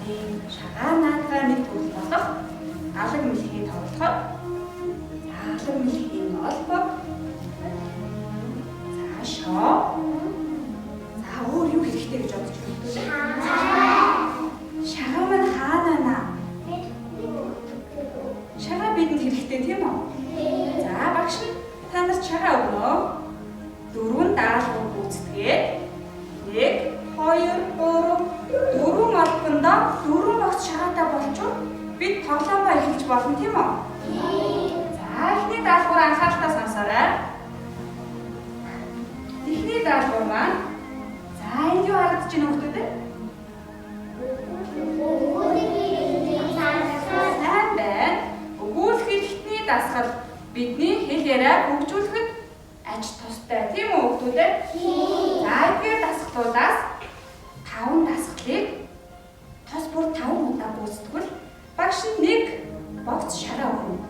шагаадын шагаа наадгаа нэг төл болох алаг мэлхий тоглоход алаг мэлхийн олбог за шоо за өөр юу хэрэгтэй гэж бодож байна? Шагаа маань хаана наа? Шагаа бидэнд хэрэгтэй тийм үү? За багш нь та нарт шагаа өгнө. 4 даалгавар гүйцэтгээд 1 2 3 4 албандаа 4 багц шагаатай болчвол бид тоглоомоо эхэлж болно тийм үү? За эхний даалгавар анхааралтай сонсоорой. Эхний даалгавар маань за энд юу харагдаж байна хүмүүс үү? Сайн байна. Өгүүлбэр эхний дасгал бидний хэл яриаг хөгжүүлэхэд аж тустай тийм үү хүмүүс үү? За эдгээр дасгалуудаас 5 дасгалыг тос бүр 5 удаа гүйцэтгэвэл багш нь 1 богц шараа өгнө.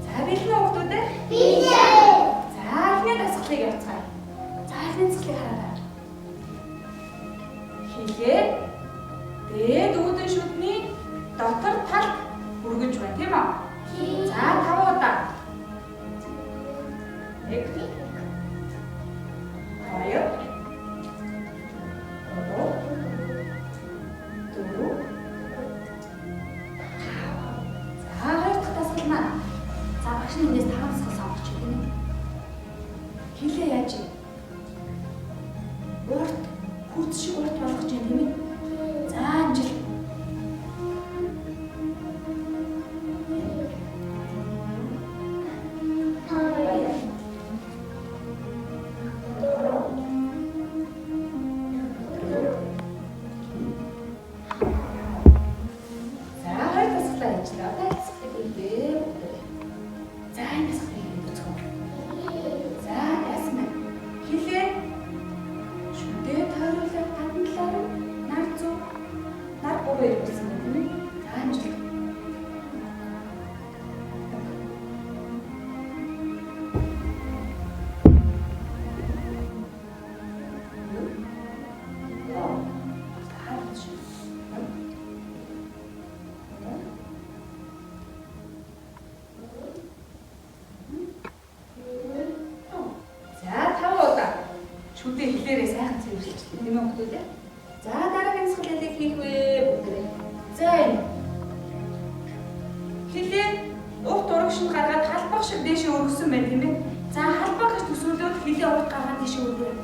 За бэлэн үү хүмүүс үү? Бэлэн. За эхний дасгалыг явуулцгаая. За эхний дасгалыг хараарай. Хэлээ дээд үүдэн шүдний дотор талд өргөж байна тийм үү? За 5 удаа. 1 2 Эндээс 5 дасгал сонгоч тийм ээ. Хэлээ яаж вэ? Урт хурц шиг урт болгож юм тийм ээ. За амжил. Шүдээ хэлээрээ сайхан цэвэрлэжлээ тийм үү хүмүүс үү? За дараагийн дасгал хэлийг хийх вэ бүгдээ. За энэ. Хэлээ урт урагшин гаргаад халбах шиг дээшээ өргөсөн байна тийм ээ. За халбах гэж төсөөлөөд хэлээ урт гаргаад дээшээ өргөв.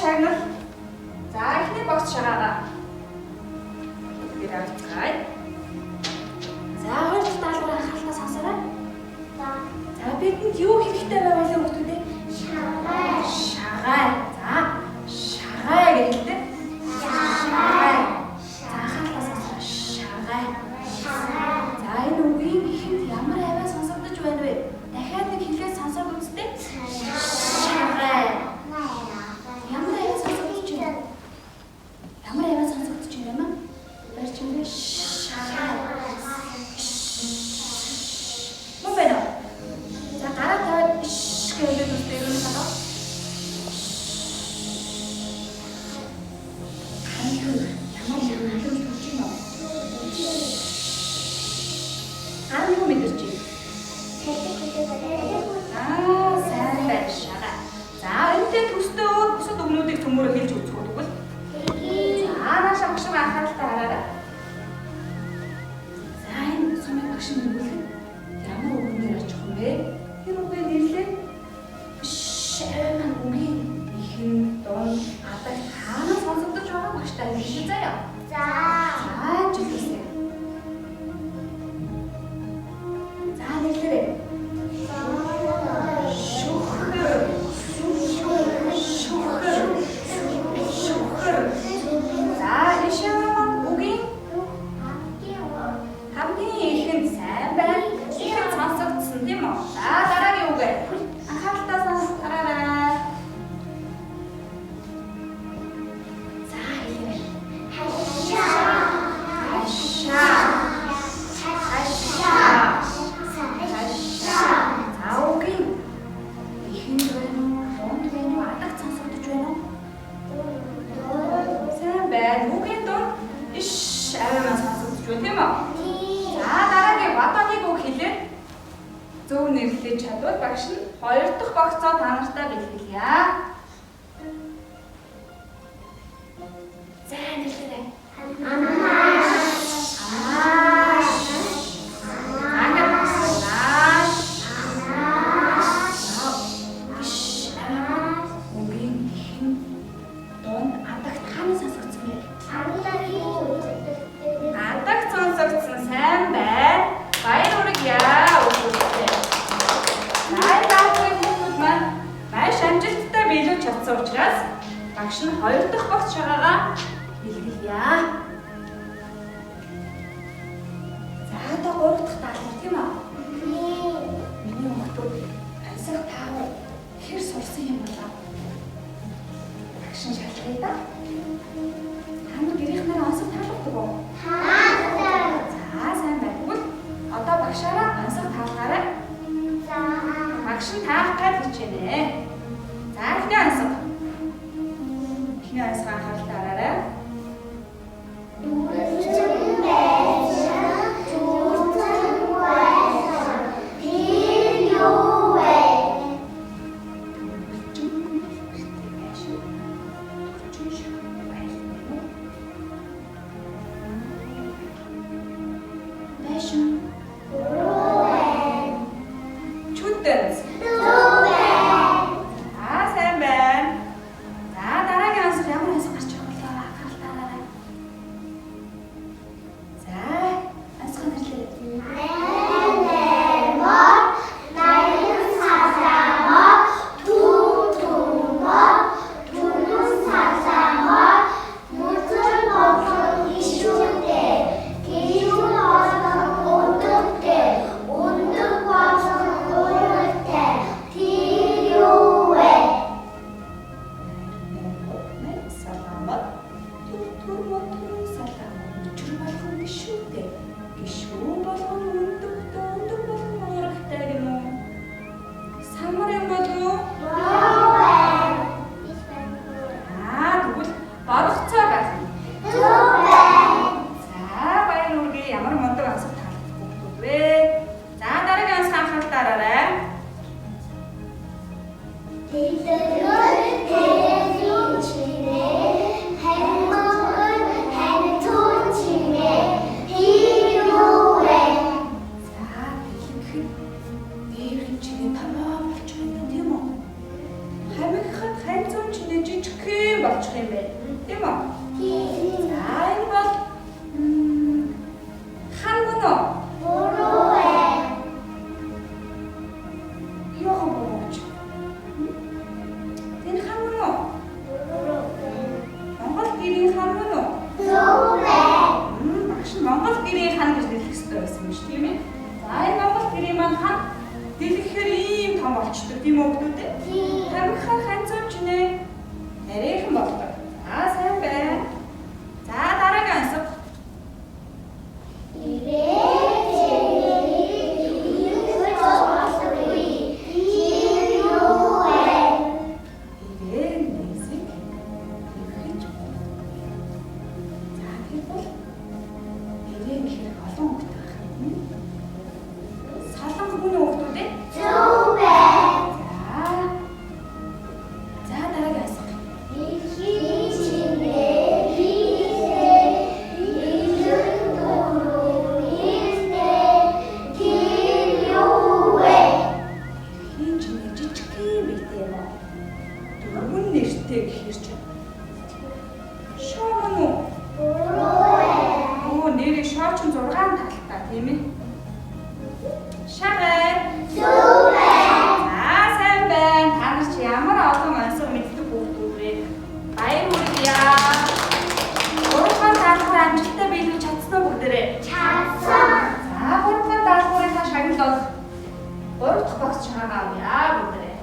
Шагнал. За эхний богц шагаагаа. Гэрээ авцгаая. 해주세요. 자. 자, 주세요. 자, 내들에. 자, 이시원 우기. 함께 이큰 샘발. 이큰 장석 준비 뭐. 자, 따라게 오게. 아까부터 따라라. 자, 이제. 자, 오기. 이큰 되는 돈 되는 아딱 장석도 되는. 샘발 우기 돈. 이씨, 아유만 장석도 되는 뭐. За дараагийн ватаныг үг хэлээд зөв нэрлэж чадвал багш нь 2 дахь багцаа та нартай бэлгэлье. За нэрлээрэй. Учраас багш нь 2 дахь багц шагаагаа бэлгэлье. За одоо 3 дахь даалгавар тийм үү? Миний хүүхдүүд ансаг таав хэр сурсан юм болоо. Багш нь шалгая да. Та нар гэрийнхнээ ансаг таалгадаг уу? Таадаг. За сайн байна. Одоо багшаараа ансаг таалгаарай. За. Багш нь таах гэж хичээнэ. За ихний ансаг. Ихний ансаг анхаарал таараарай. Болчих юм бэ. Тийм үү? За энэ бол хан мөн үү? Буруу ээ. Юу хөөж? Энэ хан мөн үү? Буруу ээ. Монгол гэрийн хан мөн үү? Зөв ээ. Багш нь Монгол гэрийн хан гэж нэрлэх хэрэгтэй байсан юм шүү, тийм ээ? За энэ Монгол гэрийн маань хан дэлгэхээр ийм том болчтой тийм үү хүмүүс үү? Тамхи хан зүүч нэ. Нэрийнхэн болдог. За сайн байна. За дараагийн ансаг. Нэртэй гэхэр чинь шоо мөн үү? шоочин 6 талтай тийм ээ. Шагаад. Сүүрэн. За сайн байна. Та нар чи ямар олон онцгой мэддэг хүүхдүүд вэ? Баяр хүргье. Гурван даалгавар амжилттай биелүүлж чадсан уу бүгдээрээ? Чадсан. За гурван даалгаврынхаа шагналыг 3 дахь багц шагаа авъя бүгдээрээ.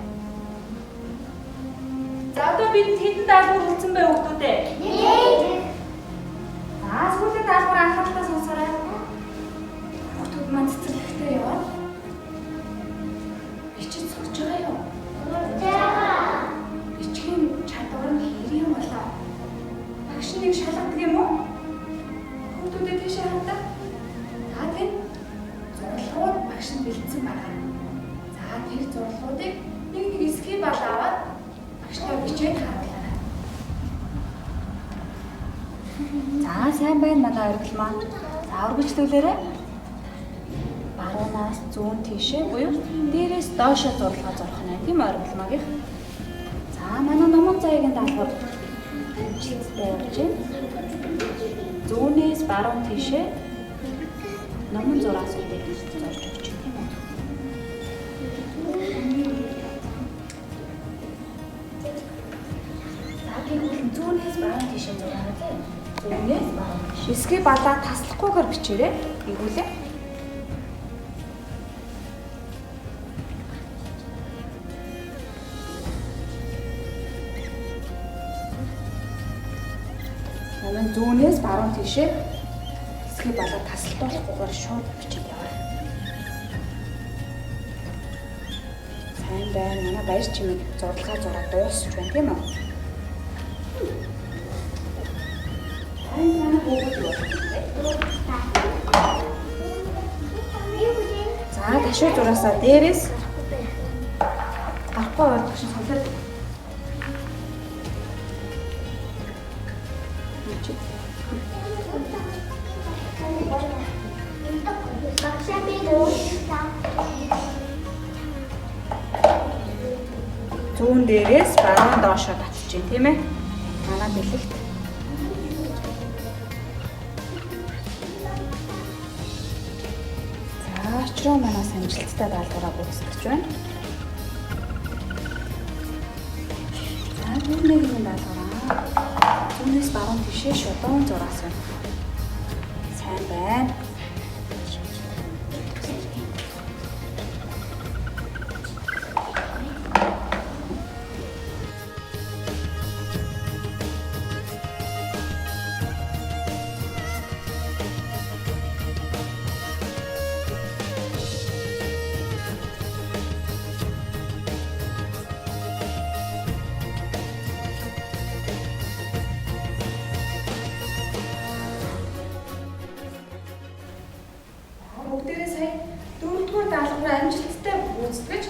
За одоо бид хэдэн даалгавар үлдсэн бэ хүүхдүүдээ? 1. За сүүлийн даалгавар анхааралтай сонсоорой. Хүүхдүүд маань цэцэрлэгтээ яваад бичиж сурч байгаа юу? Уртаа. Бичгийн чадвар нь хэрэг юм болоо. Багш нэг шалгадаг юм уу? Хүүхдүүдэд тийшээ хандаа. За тийм. Зурлагууд багш нь бэлдсэн байна. За тэр зурлагуудыг нэг скрипт аваад багштай бичээд харуулаарай. За сайн байна манай оргил маань. За урагшлуулаарай. Баруунаас зүүн тийшээ буюу дээрээс доошоо зурлагаа зурх нь тийм оргил магийнх. За манай номон заяагийн даалгавар чигтэй явж байна. Зүүнээс баруун тийшээ номон зураас үдээд зорж өгч байна тийм үү? За тэгвэл зүүнээс баруун тийшээ зураарай тийм. Зүүнээс баруун. Эсгээ балаа таслахгүйгээр бичээрэй. Игүүлээ. Намын зүүнээс баруун тийшээ эсгээ балаа тасалдуулахгүйгээр шууд бичиж яваа. Сайн байна. Манай баяр чимээ зурлагаа зураад дуусч байна тийм үү? Сайн байна бүгд юу? За ташуу зураасаа дээрээс авахгүй байх шиг солиод. Зүүн дээрээс баруун доошоо татчих чинь тийм ээ. Манай бэлэгт. За очроо манаас амжилттай даалгавраа гүйцэтгэж байна. За дүүрнэгийн даалгавраа зүүнээс баруун тишээ шодон зураас байна. Сайн байна. Бүгдээрээ сая 4-р даалгавраа амжилттай гүйцэтгэж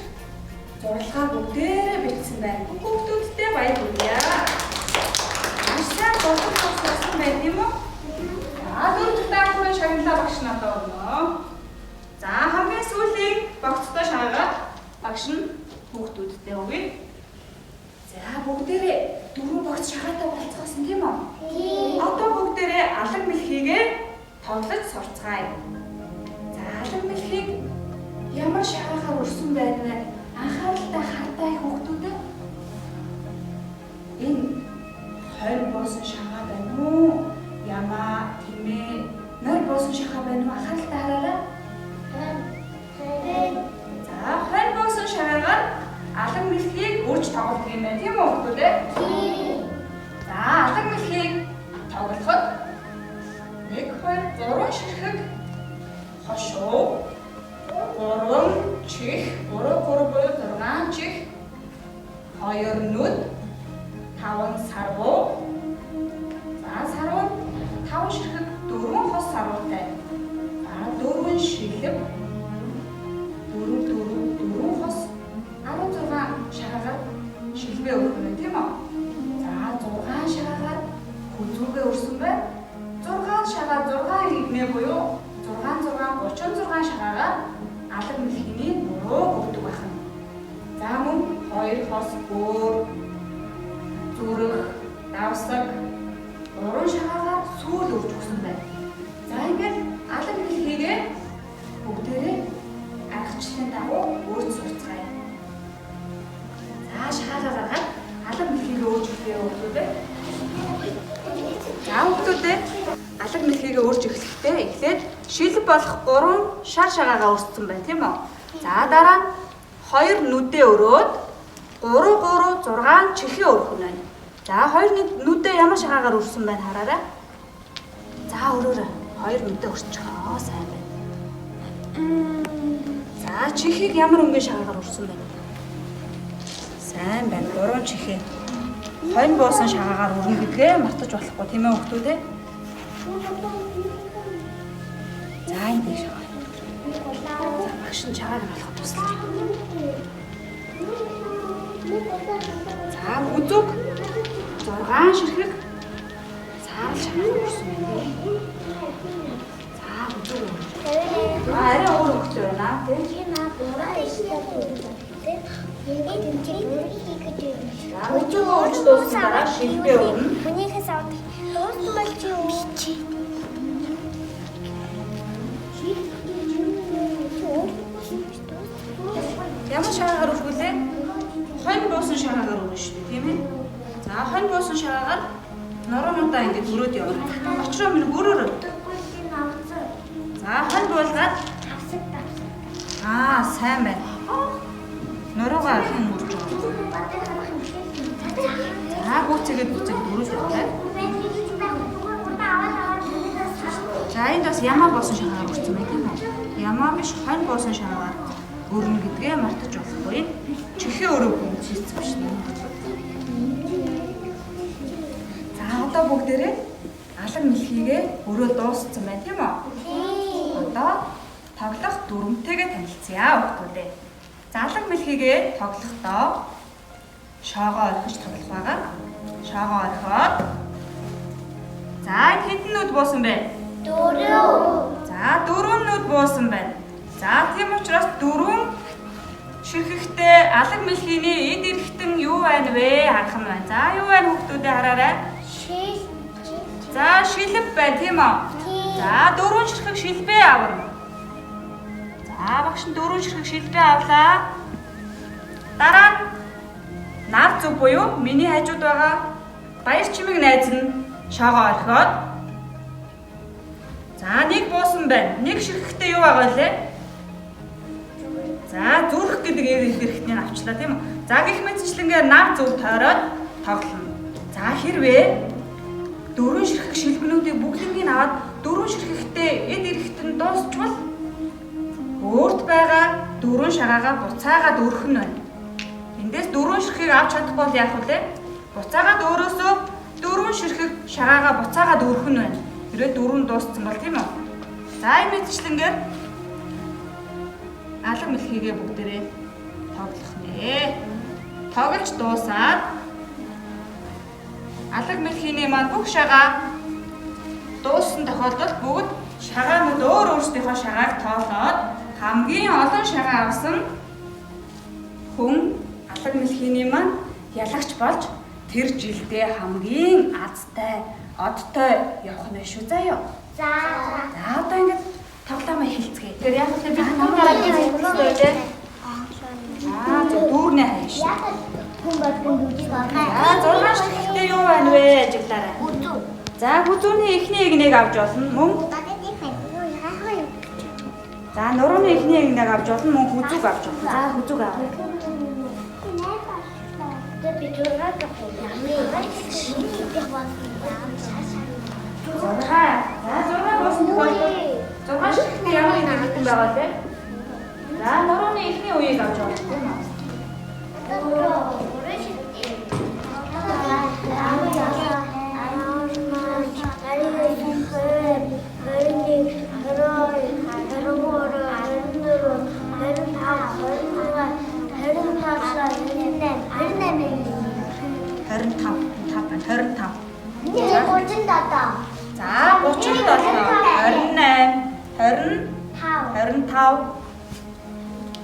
зурлагаа бүгдээрээ бичсэн байна. Хүүхдүүдтэй баяр хүргье. Маш сайн зураг авсан байна юм уу? За 4-р даалгаврын шагналаа багш надад өгнө. За хамгийн сүүлийн богцтой шаагаад багш нь хүүхдүүдтэй өгье. За бүгдээрээ 4 богц шагаатай болцгоосон тийм үү? Тийм. Одоо бүгдээрээ алаг мэлхийгээ тоглож сурцгаая. Алаг мэлхийг ямар шагахаар өрсөн байна вэ? Анхааралтай хардаа хүүхдүүдээ. Энэ хойр боосон шагаа байна уу? Ямаа тэмээ нойр боосон шагаа байна уу? Анхааралтай хараарай. За хойр боосон шагаагаар алаг мэлхийг үрж тоглох юм байна тийм үү хүүхдүүдээ? Тийм. За алаг мэлхийг тоглоход 1 2 3 ширхэг хошуу 3 чих 3 буюу 6 чих 2 нүд 5 сарвуу за сарвуу 5 ширхэг 4 хос сарвуутай за 4 шилэг 4 хос 16 шагаагаар шилбээ өргөх юм тийм үү? За 6 шагаагаар хүзүүгээ өрсөн байна. 6 шагаа 6 игнэ буюу 6 36 шагаагаар алаг мэлхийний нуруу өгдөг байна. За мөн 2 хос өөр зүрх давсаг 3 шагаагаар сүүл өрж өгсөн байна. За ингээд алга мэлхийгээ бүгдээрээ аргачлалын дагуу өөрт сурцгаая. За шахаалаа гаргаад алга мэлхийгээ өөрчлөлтөө өгдөө. За хүүхдүүдээ алга мэлхийгээ өөрж эхлэхдээ эхлээд шил болох 3 шар шагаагаа өрссөн байна, тийм үү? За дараа нь 2 нүдээ өрөөд 3 6 чихээ өргөх нь байна. За 2 нүдээ ямар шагаагаар өрсөн байна хараарай. За өрөөрэй. 2 нүдээ өрчихөө сайн байна. За чихийг ямар өнгөн шагаагаар өрсөн байна? Сайн байна. 3 чихээ. Хонь буусан шагаагаар өрнө гэдгээ мартаж болохгүй тийм ээ хүүхдүүд ээ. За энэ дэш шагаа. За машин чагаар болох туслаа. За үзүг 6 ширхэг цаал шагаагаар өрсөн байна. За үзүг. Арай өөр хөлтэй байна тийм. Өчиг өөрч дууссан дараа шилбээ өрнө. Хүнийхээс авах дуусмал чи үчи. Ямар шагаагаар өргүүлээ? Хонь буусан шагаагаар өрнө шүү дээ, тийм ээ? За хонь буусан шагаагаар нурамдаа ингэж өрөөд явна. Очроо минь өрөөрөө. За хонь буулгаад сайн байна. Нуруугаа хэн үрж байгаа. За гүцэгээд өрөөж яваа. За энд бас ямаа буусан шагаагаар өрсөн байх юм уу? Ямаа биш хонь буусан шагаагаар өрнө гэдгээ мартаж болохгүй. Чихээ өрөө гүнзгийсэн биш үү? За одоо бүгдээрээ алга мэлхийгээ өрөө дууссан байна тийм үү? Одоо тоглох дүрмтэйгээ танилцъя хүүхдүүдээ. За алга мэлхийгээ тоглохдоо шоогоо орхиж тоглох байгаа. Шоогоо орхиод. За хэдэн нүд буусан бэ? 4. За 4 нүд буусан байна. За тийм учраас 4 ширхэхтэй алга мэлхийний эд эрэхтэн юу байна вэ? Харах нь байна. За юу байна хүүхдүүдээ хараарай. Шил. За шилб байна тийм үү? За 4 ширхэг шилбээ авна. За багш нь 4 ширхэг шилбээ авлаа. Дараа нь нар зүг буюу миний хажууд байгаа баяр чимэг найз нь шоогоо орхиод. За нэг буусан байна. Нэг ширхэхтэй юу байгаа лээ? За зүрх гэдэг эрэхтнийг авчлаа тийм үү? За гих мэтчлэнгээр нар зүг тойроод тоглоно. За хэрвээ 4 ширхэг шилбэнүүдийг бүгднийг аваад 4 ширхэхтэй эд эрэхтэн дуусчвал өөрт байгаа 4 шагаагаа буцаагаад өргөх нь байна. Эндээс 4 ширхгийг авч чадахгүй бол яах вэ? Буцаагаад өөрөөсөө 4 ширхэг шагаагаа буцаагаад өргөх нь байна. Хэрвээ 4 дууссан бол тийм үү? За энэ мэтчлэнгээр алга мэлхийгээ бүгдээрээ тоглох нэ. Тоглож дуусаад алга мэлхийний маань бүх шагаа дууссан тохиолдолд бүгд шагаанууд өөр өөрсдийнхөө шагааг тоолоод хамгийн олон шагаа авсан хүн алга мэлхийний маань ялагч болж тэр жилдээ хамгийн азтай, одтой явах нь шүү заяа. За. За одоо ингэж тоглоомоо эхэлцгээе. Тэр яг л бид хамаараа хэлсэн дээ. Дүүрнээ хайш. Хүн болгон үгүй байгаа. За 6 ширхэгтэй юу байна вэ? Ажиглаарай. Үзүү. За хүзүүний эхний эгнийг авч болно. Мөн за нурууны эхний эгнийг авч болно. Мөн хүзүүг авч болно. За хүзүүг аваа. За 6 босны тохиолдолд 6 ширхэгтэй ямар нэг хэлсэн байгаа лээ. За нурууны эхний үеийг авч болно тийм үү? За 37 25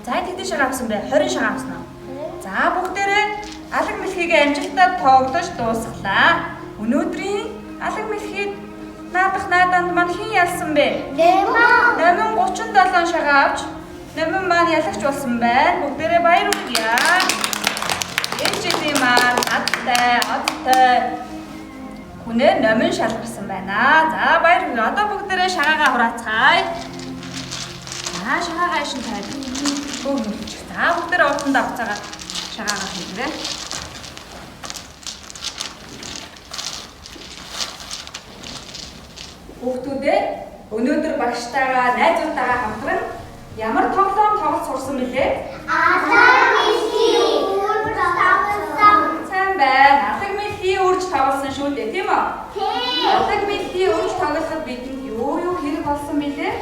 За тэдний шагаа авсан бэ? 20 шагаа авсан уу? За бүгдээрээ алга мэлхийгээ амжилтаар тоглож дуусглаа. Өнөөдрийн алга мэлхийд Наадах найданд маань хэн ялсан бэ? Номин 37 шагаа авч номин маань ялагч болсон байна. Бүгдээрээ баяр хүргье. Энэ жилийн маань адтай хүнээ номин шалгарсан байна. За баяр хүргье. Одоо бүгдээрээ шагаагаа хураацгаая. За шагаагаа ишин тайд. За бүгдээрээ уртанд авцаагаад шагаагаа хийгээрэй. Хүүхдүүдээ өнөөдөр багштайгаа найзуудтайгаа хамтран ямар тоглоом тоглож сурсан бэлээ? Алаг мэлхий үрж тоглосон. Сайн байна. Алаг мэлхий үрж тоглосон шүү дээ, тийм үү? Тийм. Алаг мэлхий үрж тоглоход бидэнд юу хэрэг болсон бэлээ?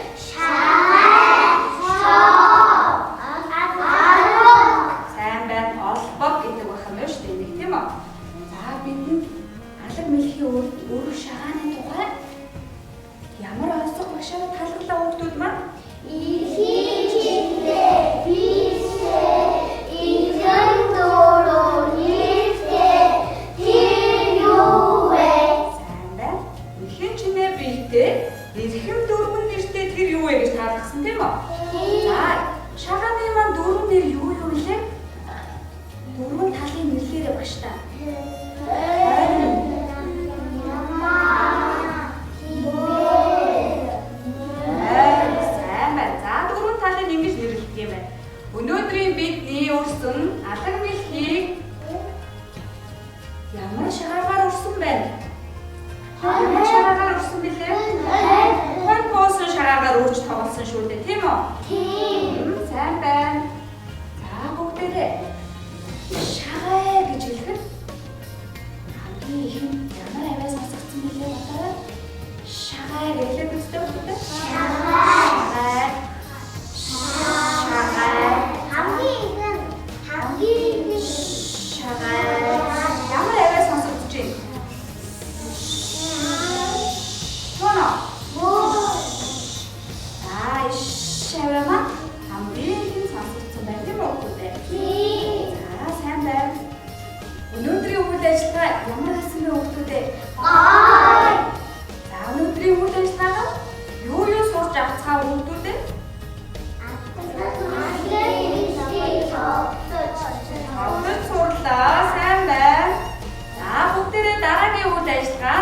Сайн байна. Олбог гэдэг байх юм шүү дээ, тийм үү? За бидэнд алаг мэлхий үрж шагааны тухай ямар онцлог багшаа талхлаа хүүхдүүд маань? Эрхэм дөрвөн нэртэй тэр юу вэ гэж таалгасан тийм үү? За, шагааны маань дөрвөн нэр юу вэ? Дөрвөн талын нэрлээрээ багш та. Сайн байна. За, дөрвөн талыг ингэж нэрлэдэг юм байна. Өнөөдрийн бидний өрсөн алаг мэлхийг ямар шагаагаар өрсөн байна? Ямар шагаагаар өрсөн бэлээ? Хон боосон шагаагаар өрж тоглосон шүү дээ, тийм үү? Тийм. Сайн байна. За бүгдээрээ шагаа гэж хэлэхэд хамгийн ихэнд ямар авиас сонсогдсон бэлээ бодорой. Шагаа гэхлээр үстэй бүгдээ. Шагаа. Хамгийн ихэнд шагаа. Ямар авиас сонсогдож байна? Шаврама хамгийн сонсогдсон байна тийм үү хүүхдээ? Тийм. За сайн байна. Өнөөдрийн үйл ажиллагаа ямар гэсэн бэ хүүхдүүдээ? Гой. За өнөөдрийн үйл ажиллагаа юу сурч авцгаа хүүхдүүдээ? Тоглож сурлаа. Сайн байна. За бүгдээрээ дараагийн үйл ажиллагаа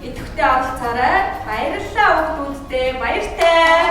идэвхтэй оролцоорой. Баярлалаа хүүхдүүдтэй. Баяртай.